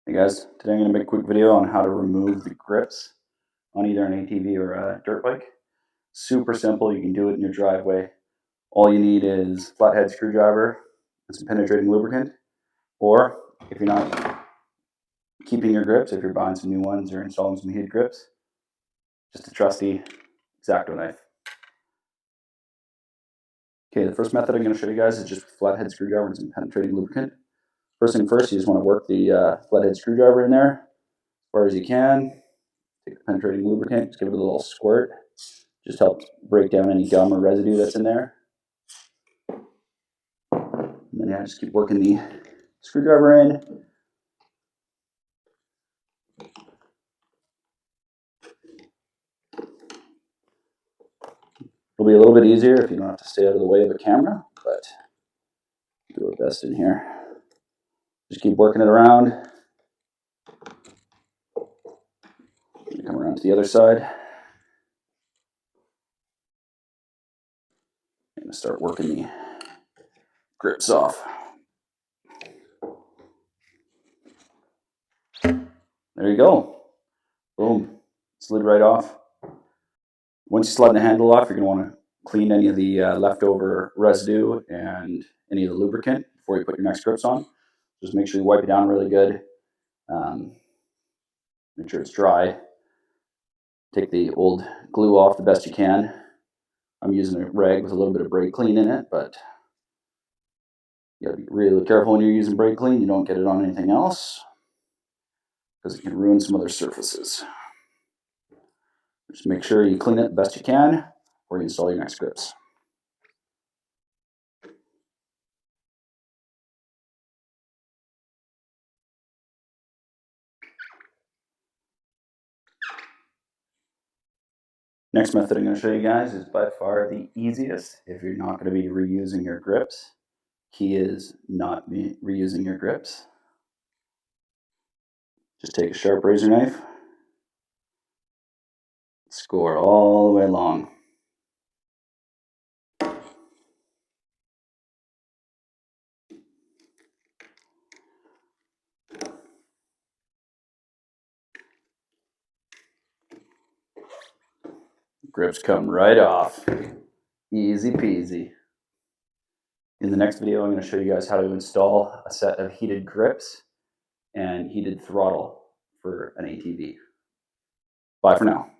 Hey guys, today I'm going to make a quick video on how to remove the grips on either an ATV or a dirt bike. Super simple, you can do it in your driveway. All you need is flathead screwdriver and some penetrating lubricant, or if you're not keeping your grips, if you're buying some new ones or installing some heated grips, just a trusty X-Acto knife. Okay, the first method I'm going to show you guys is just with flathead screwdriver and some penetrating lubricant. First thing first, you just want to work the flathead screwdriver in there as far as you can. Take the penetrating lubricant, just give it a little squirt. Just helps break down any gum or residue that's in there. And then just keep working the screwdriver in. It'll be a little bit easier if you don't have to stay out of the way of a camera, but do our best in here. Just keep working it around. Come around to the other side. And start working the grips off. There you go. Boom. Slid right off. Once you slide the handle off, you're going to want to clean any of the leftover residue and any of the lubricant before you put your next grips on. Just make sure you wipe it down really good. Make sure it's dry. Take the old glue off the best you can. I'm using a rag with a little bit of brake clean in it, but you gotta be really careful when you're using brake clean. You don't get it on anything else because it can ruin some other surfaces. Just make sure you clean it the best you can before you install your next grips. Next method I'm going to show you guys is by far the easiest if you're not going to be reusing your grips. Key is not reusing your grips. Just take a sharp razor knife, score all the way along. Grips come right off. Easy peasy. In the next video, I'm going to show you guys how to install a set of heated grips and heated throttle for an ATV. Bye for now.